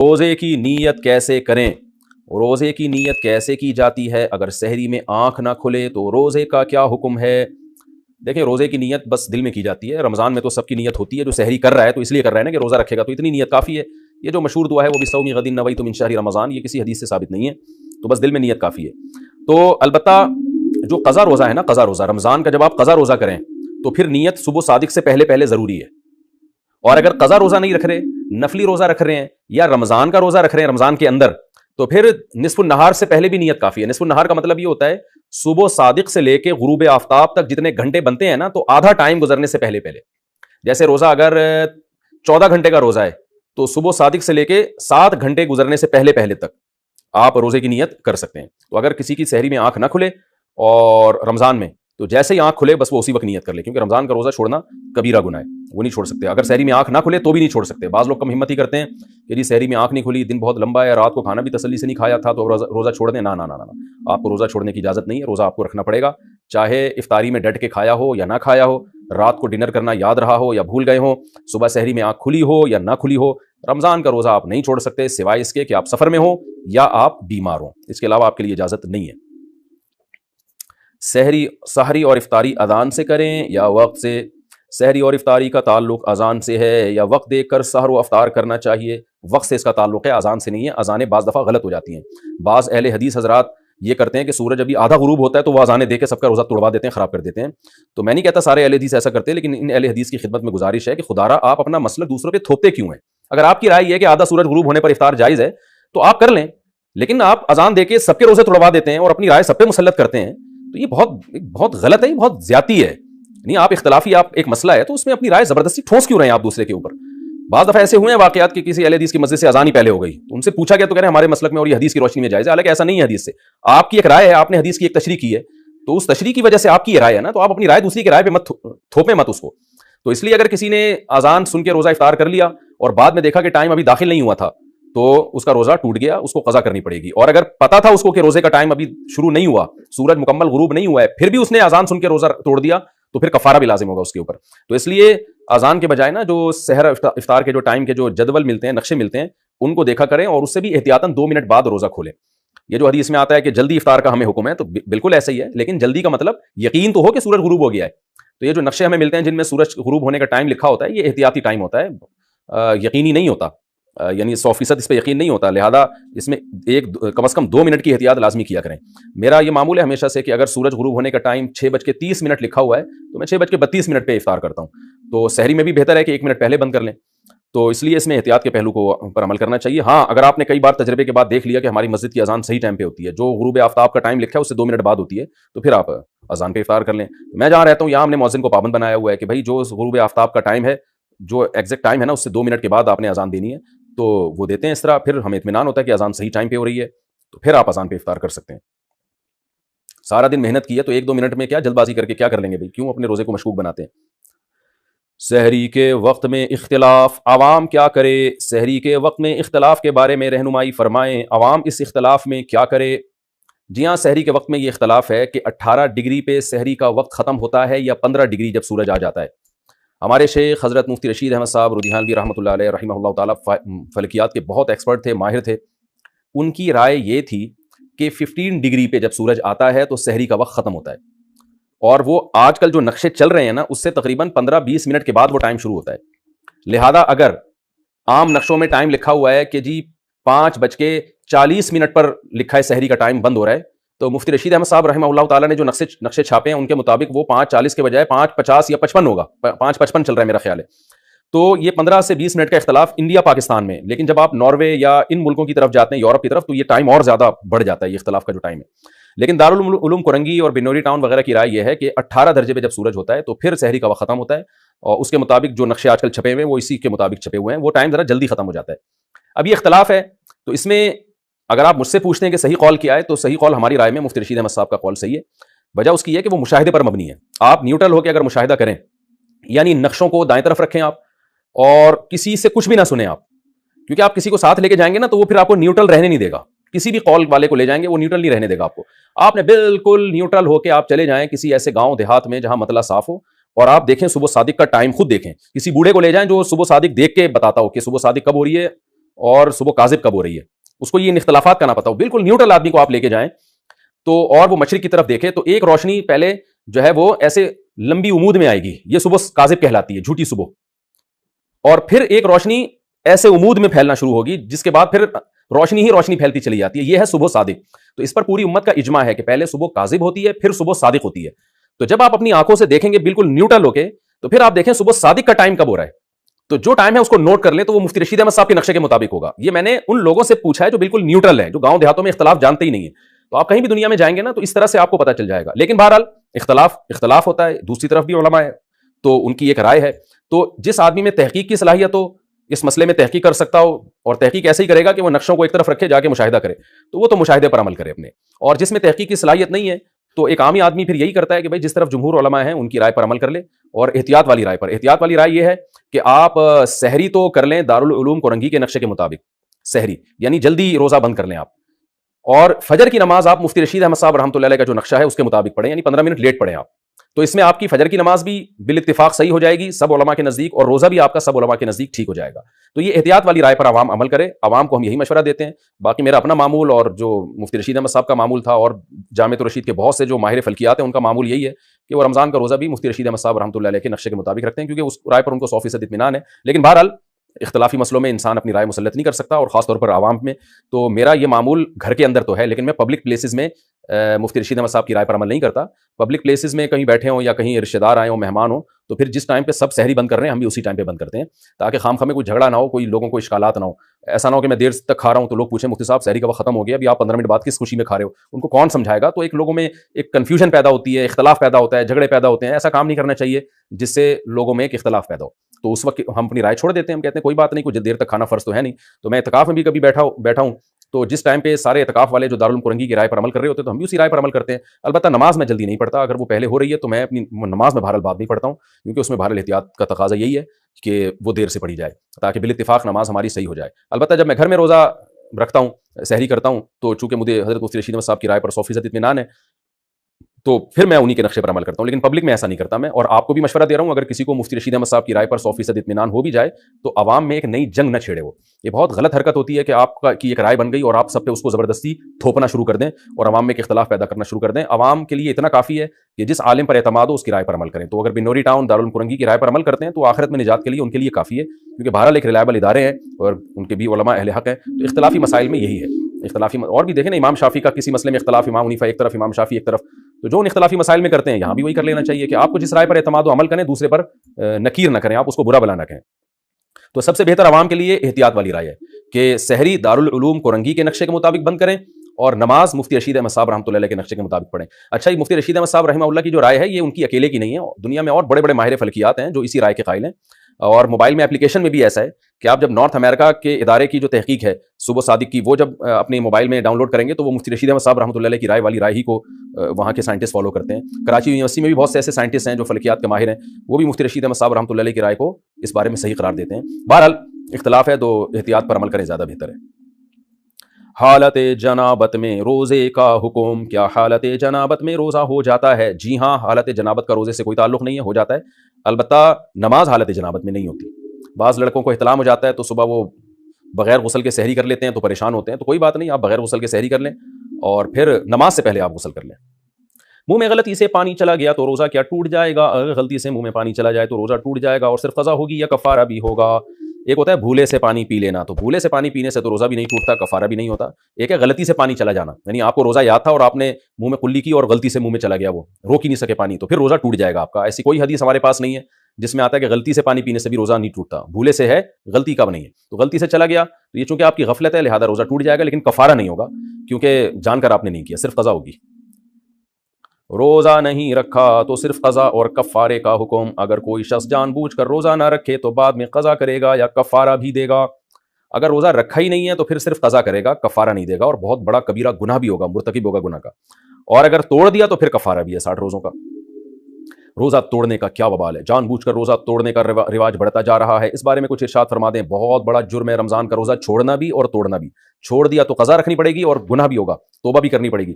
रोज़े की नीयत कैसे करें? रोज़े की नीयत कैसे की जाती है? अगर सहरी में आँख ना खुले तो रोज़े का क्या हुक्म है? देखिए, रोज़े की नीयत बस दिल में की जाती है। रमज़ान में तो सबकी नीयत होती है, जो सहरी कर रहा है तो इसलिए कर रहा है ना कि रोज़ा रखेगा, तो इतनी नीयत काफ़ी है। ये जो मशहूर दुआ है, वो बिस्सौमी गदिन नवैतु मिन शहरी रमज़ान, ये किसी हदीस से साबित नहीं है, तो बस दिल में नीयत काफ़ी है। तो अलबत्ता जो क़ज़ा रोज़ा है ना, क़ज़ा रोज़ा, रमज़ान का जब आप क़ज़ा रोज़ा करें, तो फिर नीयत सुबह सादिक से पहले-पहले ज़रूरी है। और अगर क़ज़ा रोज़ा नहीं रख रहे, नफली रोज़ा रख रहे हैं या रमज़ान का रोज़ा रख रहे हैं रमज़ान के अंदर, तो फिर निस्फ़ुन नहार से पहले भी नीयत काफ़ी है। निस्फ़ुन नहार का मतलब ये होता है सुबह सादिक से लेके गुरूब आफ्ताब तक जितने घंटे बनते हैं ना, तो आधा टाइम गुजरने से पहले-पहले। जैसे रोज़ा अगर 14 घंटे का रोज़ा है, तो सुबह सादिक से लेके 7 घंटे गुजरने से पहले-पहले तक आप रोज़े की नीयत कर सकते हैं। तो अगर किसी की सहरी में आँख ना खुले और रमज़ान में, तो जैसे ही आँख खुले बस वो उसी वक्त नियत कर ले, क्योंकि रमज़ान का रोज़ा छोड़ना कबीरा गुनाह है, वो नहीं छोड़ सकते। अगर सहरी में आँख ना खुले तो भी नहीं छोड़ सकते। बाज़ लोग कम हिम्मत ही करते हैं कि जी सहरी में आँख नहीं खुली, दिन बहुत लंबा है, रात को खाना भी तसल्ली से नहीं खाया था, तो रोज़ा छोड़ दें। ना, ना, ना, ना, ना। आपको रोज़ा छोड़ने की इजाज़त नहीं है, रोज़ा आपको रखना पड़ेगा। चाहे इफ्तारी में डट के खाया हो या ना खाया हो, रात को डिनर करना याद रहा हो या भूल गए हो, सुबह सहरी में आँख खुली हो या ना खुली हो, रमज़ान का रोज़ा आप नहीं छोड़ सकते, सिवाय इसके कि आप सफ़र में हो या आप बीमार हो। इसके अलावा आपके लिए इजाज़त नहीं है। सहरी और इफ्तारी अज़ान से करें या वक्त से? सहरी और इफ्तारी का ताल्लुक अज़ान से है या वक्त देखकर सहर व अफ्तार करना चाहिए? वक्त से इसका ताल्लुक है, अज़ान से नहीं है। अज़ानें बाज़ दफ़ा गलत हो जाती हैं। बाज़ अहले हदीस हज़रात ये करते हैं कि सूरज अभी आधा गुरूब होता है तो वो अज़ानें दे के सबका रोज़ा तुड़वा देते हैं, ख़राब कर देते हैं। तो मैं नहीं कहता सारे अहले हदीस ऐसा करते हैं, लेकिन इन अहले हदीस की खिदमत में गुजारिश है कि खुदारा आप अपना मसलक दूसरों पे थोपते क्यों हैं? अगर आपकी राय ये है कि आधा सूरज गुरूब होने पर इफ्तार जायज़ है, तो आप कर लें। लेकिन आप अज़ान देके सबके रोज़े तुड़वा देते हैं और अपनी राय सब पे मुसल्लत करते हैं, तो ये बहुत गलत है, ये बहुत ज़्यादती है। नहीं, आप इख्तिलाफी आप एक मसला है तो उसमें अपनी राय ज़बरदस्ती ठोस क्यों रहे हैं आप दूसरे के ऊपर? बाज़ दफ़ा ऐसे हुए हैं वाक़यात कि किसी अहले हदीस की मस्जिद से अज़ान ही पहले हो गई, तो उनसे पूछा गया तो कह रहे हैं हमारे मसलक में और ये हदीस की रोशनी में जायज़ है, हालांकि ऐसा नहीं है हदीस से। आपकी एक राय है, आपने हदीस की एक तशरीह की है, तो उस तशरीह की वजह से आपकी ये राय है ना, तो आप अपनी राय दूसरी की राय पे मत थोपें मत उसको। तो इसलिए अगर किसी ने अज़ान सुन के रोज़ा इफ्तार कर लिया और बाद में देखा कि टाइम अभी दाखिल नहीं हुआ था, तो उसका रोज़ा टूट गया, उसको क़ज़ा करनी पड़ेगी। और अगर पता था उसको कि रोज़े का टाइम अभी शुरू नहीं हुआ, सूरज मुकम्मल गुरूब नहीं हुआ है, फिर भी उसने अज़ान सुन के रोज़ा तोड़ दिया, तो फिर कफ़ारा भी लाजिम होगा उसके ऊपर। तो इसलिए अज़ान के बजाय ना जो सहर इफ्तार के जो टाइम के जो जदवल मिलते हैं, नक्शे मिलते हैं, उनको देखा करें और उससे भी एहतियातन 2 मिनट बाद रोज़ा खोलें। ये जो हदीस में आता है कि जल्दी इफ्तार का हमें हुक्म है, तो बिल्कुल ऐसा ही है, लेकिन जल्दी का मतलब यकीन तो हो कि सूरज गुरूब हो गया है। तो ये जो नक्शे हमें मिलते हैं जिनमें सूरज गुरूब होने का टाइम लिखा होता है, ये एहतियाती टाइम होता है, यकीनी नहीं होता। यानी 100% इस पर यकीन नहीं होता, लिहाजा इसमें कम से कम 2 मिनट की एहतियात लाजमी किया करें। मेरा ये मामूल है हमेशा से कि अगर सूरज गुरूब होने का टाइम 6:30 लिखा हुआ है, तो मैं 6:32 पे इफ्तार करता हूँ। तो सहरी में भी बेहतर है कि 1 मिनट पहले बंद कर लें। तो इसलिए इसमें एहतियात के पहलू को पर अमल करना चाहिए। हाँ, अगर आपने कई बार तजर्बे के बाद देख लिया कि हमारी मस्जिद की अज़ान सही टाइम पे होती है, जो गुरूब आफ्ताब का टाइम लिखा है उससे 2 मिनट बाद होती है, तो फिर आप अज़ान पे इफ्तार कर लें। मैं जहाँ रहता हूँ यहाँ हमने मौज़िन को पाबंद बनाया हुआ है कि भाई जो गुरूब आफ्ताब का टाइम है, जो एग्जैक्ट टाइम है ना, उससे 2 मिनट के बाद आपने अज़ान देनी है, तो वो देते हैं इस तरह, फिर हमें इत्मीनान होता है कि अज़ान सही टाइम पे हो रही है, तो फिर आप अज़ान पे इफ्तार कर सकते हैं। सारा दिन मेहनत की है तो 1-2 मिनट में क्या जल्दबाजी करके क्या कर लेंगे भाई? क्यों अपने रोज़े को मशकूक बनाते हैं? सहरी के वक्त में इख्तिलाफ, आवाम क्या करे? सहरी के वक्त में इख्तिलाफ के बारे में रहनुमाई फरमाएं, आवाम इस इख्तिलाफ में क्या करे? जी हाँ, सहरी के वक्त में ये इख्तिलाफ है कि 18 डिग्री पे सहरी का वक्त ख़त्म होता है या 15 डिग्री जब सूरज आ जाता है। हमारे शेख हज़रत मुफ्ती रशीद अहमद साहब रुदिहानवी रहमतुल्लाह अलैह रहिमहुल्लाह ताला फ़लकियात के बहुत एक्सपर्ट थे, माहिर थे। उनकी राय ये थी कि 15 डिग्री पे जब सूरज आता है तो सहरी का वक्त ख़त्म होता है। और वो आजकल जो नक्शे चल रहे हैं ना, उससे तकरीबन 15-20 मिनट के बाद वो टाइम शुरू होता है। लिहाजा अगर आम नक्शों में टाइम लिखा हुआ है कि जी 5:40 पर लिखा है सहरी का टाइम बंद हो रहा है, तो मुफ्ती रशीद अहमद साहब रहमतुल्लाह ताला ने जो नक्शे छापे हैं उनके मुताबिक वो 5:40 के बजाय 5:50 या 55 होगा। 5:55 चल रहा है मेरा ख्याल है। तो ये 15 से 20 मिनट का इख्तिलाफ इंडिया पाकिस्तान में, लेकिन जब आप नॉर्वे या इन मुल्कों की तरफ जाते हैं, यूरोप की तरफ, तो ये टाइम और ज्यादा बढ़ जाता है, ये इख्तिलाफ का जो टाइम है। लेकिन दारुल उलूम कुरंगी और बिनोरी टाउन वगैरह की राय यह है कि 18 दर्जे पे जब सूरज होता है तो फिर सहरी का वक्त खत्म होता है, और उसके मुताबिक जो नक्शे आजकल छपे हुए हैं वो इसी के मुताबिक छपे हुए हैं, वो टाइम जरा जल्दी खत्म हो जाता है। अब ये इख्तिलाफ है, तो इसमें अगर आप मुझसे पूछते हैं कि सही कौल क्या है, तो सही कौल हमारी राय में मुफ्ती रशीद अहमद साहब का कौल सही है। वजह उसकी है कि वो मुशाहिदे पर मबनी है। आप न्यूट्रल होकर अगर मुशाहिदा करें, यानी नक्शों को दाएं तरफ रखें आप, और किसी से कुछ भी ना सुने आप, क्योंकि आप किसी को साथ लेके जाएंगे ना तो वो फिर आपको न्यूट्रल रहने नहीं देगा। किसी भी कॉल वाले को ले जाएंगे वो न्यूट्रल नहीं रहने देगा आपको। आपने बिल्कुल न्यूट्रल होकर आप चले जाएं किसी ऐसे गांव देहात में जहां मतला साफ हो, और आप देखें सुबह सादिक का टाइम खुद देखें। किसी बूढ़े को ले जाएं जो सुबह सादिक देख के बताता हो कि सुबह सादिक कब हो रही है और सुबह काजिब कब हो रही है, उसको ये इन इख्तलाफात का ना पता हो, बिल्कुल न्यूट्रल आदमी को आप लेके जाएं तो, और वो मशरिक की तरफ देखे तो एक रोशनी पहले जो है वो ऐसे लंबी उमूद में आएगी, ये सुबह काजिब कहलाती है, झूठी सुबह। और फिर एक रोशनी ऐसे उमूद में फैलना शुरू होगी, जिसके बाद फिर रोशनी ही रोशनी फैलती चली जाती है, यह है सुबह सादिक। तो इस पर पूरी उम्मत का इजमा है कि पहले सुबह काजिब होती है, फिर सुबह सादिक होती है। तो जब आप अपनी आंखों से देखेंगे बिल्कुल न्यूट्रल होके, तो फिर आप देखें सुबह सादिक का टाइम कब हो रहा है, तो जो टाइम है उसको नोट कर लें, तो वो मुफ्ती रशीद अहमद साहब के नक्शे के मुताबिक होगा। ये मैंने उन लोगों से पूछा है जो बिल्कुल न्यूट्रल है, जो गांव देहातों में इख्तलाफ जानते ही नहीं है। तो आप कहीं भी दुनिया में जाएंगे ना, तो इस तरह से आपको पता चल जाएगा। लेकिन बहरहाल इख्तलाफ होता है, दूसरी तरफ भी उलमा है, तो उनकी एक राय है। तो जिस आदमी में तहकीक की सलाहियत हो, इस मसले में तहकीक कर सकता हो, और तहकीक ऐसे ही करेगा कि वो नक्शों को एक तरफ रखे, जाके मुशाहिदा करे, तो वो तो मुशाहिदे पर अमल करे अपने। और जिसमें तहकीक की सलाहियत नहीं है, तो एक आमी आदमी फिर यही करता है कि भाई जिस तरफ जमहूर उलमा हैं उनकी राय पर अमल कर ले, और एहतियात वाली राय पर। एहतियात वाली राय यह है कि आप सहरी तो कर लें दारुल उलूम कोरंगी के नक्शे के मुताबिक, सहरी यानी जल्दी रोजा बंद कर लें आप, और फजर की नमाज आप मुफ्ती रशीद अहमद साहब रहमतुल्लाह अलैह का जो नक्शा है उसके मुताबिक पढ़ें, यानी 15 मिनट लेट पढ़ें आप। तो इसमें आपकी फजर की नमाज भी बिल इत्तिफाक सही हो जाएगी सब उलमा के नजदीक, और रोजा भी आपका सब उलमा के नजदीक ठीक हो जाएगा। तो ये एहतियात वाली राय पर आवाम अमल करे, आवाम को हम यही मशवरा देते हैं। बाकी मेरा अपना मामूल और जो मुफ्ती रशीद अहमद साहब का मामूल था, और जामिअत रशीद के बहुत से जो माहिर फल्कियात हैं उनका मामूल यही है कि वो रमजान का रोजा भी मुफ्ती रशीद अहमद साहब रहमतुल्लाह अलैह के नक्शे के मुताबिक रखते हैं, क्योंकि उस राय पर उनको 100% इत्मीनान है। लेकिन बहरहाल इख्तलाफी मसलों में इंसान अपनी राय मुसल्लत नहीं कर सकता, और खासतौर पर आवाम में। तो मेरा ये मामूल घर के अंदर तो है, लेकिन मैं पब्लिक प्लेसेस में मुफ्ती रशीद अहमद साहब की राय पर अमल नहीं करता। पब्लिक प्लेसेस में कहीं बैठे हों या कहीं रिश्तेदार आए हों, मेहमान हो, तो फिर जिस टाइम पे सब सहरी बंद कर रहे हैं हम भी उसी टाइम पे बंद करते हैं, ताकि खामखा में कोई झगड़ा ना हो, कोई लोगों को इश्कालात ना हो। ऐसा ना हो कि मैं देर तक खा रहा हूं तो लोग पूछें मुफ्ती साहब सहरी का वक्त खत्म हो गया, अभी आप 15 मिनट बाद किस खुशी में खा रहे हो, उनको कौन समझाएगा। तो एक लोगों में एक कन्फ्यूजन पैदा होती है, इख्तलाफ पैदा होता है, झगड़े पैदा होते हैं। ऐसा काम नहीं करना चाहिए जिससे लोगों में एक इख्तलाफ पैदा हो। तो उस वक्त हम अपनी राय छोड़ देते हैं, हम कहते हैं कोई बात नहीं, कुछ देर तक खाना फर्ज तो है नहीं। तो मैं इत्तिकाफ में भी कभी बैठा हूं, तो जिस टाइम पे सारे इत्तिकाफ वाले जो दारुल उलूम कोरंगी की राय पर अमल कर रहे होते हैं, तो हम भी उसी राय पर अमल करते हैं। अलबत्ता नमाज में जल्दी नहीं पढ़ता, अगर वो पहले हो रही है तो मैं अपनी नमाज में बहरहाल बाद नहीं पढ़ता हूँ, क्योंकि उसमें बहरहाल एहतियात का तकाजा यही है कि वो देर से पढ़ी जाए, ताकि बिल इत्तिफाक नमाज हमारी सही हो जाए। अलबत्ता जब मैं घर में रोज़ा रखता हूँ, सहरी करता हूँ, तो चूंकि मुझे हज़रत मुफ्ती रशीद अहमद साहब की राय पर 100% इत्मीनान है, तो फिर मैं उन्हीं के नक्शे पर अमल करता हूँ। लेकिन पब्लिक में ऐसा नहीं करता मैं, और आपको भी मशवरा दे रहा हूँ, अगर किसी को मुफ्ती रशीद अहमद साहब की राय पर 100% इत्मीनान हो भी जाए, तो आवाम में एक नई जंग न छेड़े। वो ये बहुत गलत हरकत होती है कि आपका की एक राय बन गई और आप सब पे उसको ज़बरदस्ती थोपना शुरू कर दें और आवाम में एक इख्तलाफ पैदा करना शुरू कर दें। आवाम के लिए इतना काफ़ी है कि जिस आलिम पर एतमाद हो उसकी राय पर अमल करें। तो अगर बिनौरी टाउन दारुल उलूम कोरंगी की राय पर अमल करते हैं तो आखिरत में निजात के लिए उनके लिए काफ़ी है, क्योंकि बहरहाल एक रिलायबल इदारे हैं और उनके भी उलमा अहले हक हैं। तो इख्तलाफी मसाइल में यही है। इख्तलाफी और भी देखें ना, इमाम शाफी का किसी मसले में इख्तलाफ, इमाम हनीफा एक तरफ, इमाम शाफी एक तरफ, तो जो उन इख्तलाफी मसाइल में करते हैं यहाँ भी वही कर लेना चाहिए कि आपको जिस राय पर एतमाद हो अमल करें, दूसरे पर नकीर न करें, आप उसको बुरा भला न कहें। तो सबसे बेहतर आवाम के लिए एहतियात वाली राय है कि सहरी दारुल उलूम कोरंगी के नक्शे के मुताबिक बंद करें, और नमाज मुफ्ती रशीद अहमद साहब रहमतुल्लाह अलैह के नक्शे के मुताबिक पढ़ें। अच्छा, ये मुफ्ती रशीद अहमद साहब रहमतुल्लाह की जो राय है ये उनकी अकेले की नहीं है, दुनिया में और बड़े बड़े माहिर फल्कियात हैं जो इसी राय के कायल हैं। और मोबाइल में एप्लीकेशन में भी ऐसा है कि आप जब नॉर्थ अमेरिका के इदारे की जो तहकीक है सुबह सादिक की, वो जब अपने मोबाइल में डाउनलोड करेंगे तो वो मुफ्ती रशीद अहमद साहब रहमतुल्लाह अलैह की राय वाली राय ही को वहाँ के साइंटिस्ट फॉलो करते हैं। कराची यूनिवर्सिटी में भी बहुत से ऐसे साइंटिस्ट हैं जो फल्कियात के माहिर हैं, वो भी मुफ्ती रशीद अहमद साहब रहमतुल्लाह अलैह की राय को इस बारे में सही करार देते हैं। बहरहाल इख्तलाफ है तो एहतियात पर अमल करें, ज़्यादा बेहतर है। हालत जनाबत में रोज़े का हुक्म, क्या हालत जनाबत में रोज़ा हो जाता है? जी हाँ, हालत जनाबत का रोज़े से कोई ताल्लुक़ नहीं है, हो जाता है। अलबत्ता नमाज हालत जनाबत में नहीं होती। बाज़ लड़कों को इहतलाम हो जाता है तो सुबह वो बगैर गुस्ल के सहरी कर लेते हैं तो परेशान होते हैं। तो कोई बात नहीं, आप बगैर गुस्ल के सहरी कर लें और फिर नमाज से पहले आप गुस्ल कर लें। मुंह में गलती से पानी चला गया तो रोज़ा क्या टूट जाएगा? अगर गलती से मुंह में पानी चला जाए तो रोज़ा टूट जाएगा और सिर्फ क़ज़ा होगी या कफ़ारा भी होगा? एक होता है भूले से पानी पी लेना, तो भूले से पानी पीने से तो रोज़ा भी नहीं टूटता, कफ़ारा भी नहीं होता। एक है गलती से पानी चला जाना, यानी आपको रोज़ा याद था और आपने मुंह में कुल्ली की और गलती से मुंह में चला गया, वो रोक ही नहीं सके पानी, तो फिर रोज़ा टूट जाएगा आपका। ऐसी कोई हदीस हमारे पास नहीं है जिसमें आता है कि गलती से पानी पीने से भी रोज़ा नहीं टूटता। भूले से है, गलती का नहीं है। तो गलती से चला गया तो ये चूंकि आपकी गफलत है लिहाजा रोज़ा टूट जाएगा, लेकिन कफ़ारा नहीं होगा क्योंकि जानकर आपने नहीं किया, सिर्फ क़ज़ा होगी। रोज़ा नहीं रखा तो सिर्फ क़ज़ा और कफ़ारे का हुक्म। अगर कोई शख्स जानबूझकर रोज़ा ना रखे तो बाद में क़ज़ा करेगा या कफ़ारा भी देगा? अगर रोज़ा रखा ही नहीं है तो फिर सिर्फ क़ज़ा करेगा, कफ़ारा नहीं देगा, और बहुत बड़ा कबीरा गुनाह भी होगा, मुर्तकिब होगा गुनाह का। और अगर तोड़ दिया तो फिर कफ़ारा भी है 60 रोज़ों का। रोज़ा तोड़ने का क्या वबाल है? जानबूझकर रोज़ा तोड़ने का रिवाज बढ़ता जा रहा है, इस बारे में कुछ इरशाद फरमा दें। बहुत बड़ा जुर्म है रमज़ान का रोज़ा छोड़ना भी और तोड़ना भी। छोड़ दिया तो क़ज़ा रखनी पड़ेगी और गुनाह भी होगा, तौबा भी करनी पड़ेगी।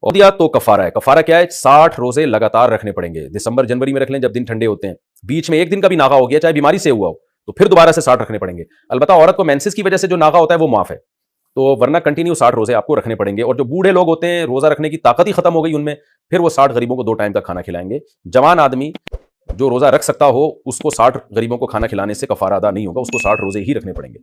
और दिया तो कफ़ारा है। कफ़ारा क्या है? 60 रोज़े लगातार रखने पड़ेंगे। दिसंबर जनवरी में रख लें जब दिन ठंडे होते हैं, बीच में एक दिन का भी नागा हो गया चाहे बीमारी से हुआ हो तो फिर दोबारा से 60 रखने पड़ेंगे। अलबत्ता औरत को मेंसेस की वजह से जो नागा होता है वो माफ है, तो वरना कंटिन्यू 60 रोजे आपको रखने पड़ेंगे। और जो बूढ़े लोग होते हैं, रोजा रखने की ताकत ही खत्म हो गई उनमें, फिर वो 60 गरीबों को 2 टाइम का खाना खिलाएंगे। जवान आदमी जो रोजा रख सकता हो, उसको 60 गरीबों को खाना खिलाने से कफारा अदा नहीं होगा, उसको 60 रोजे ही रखने पड़ेंगे।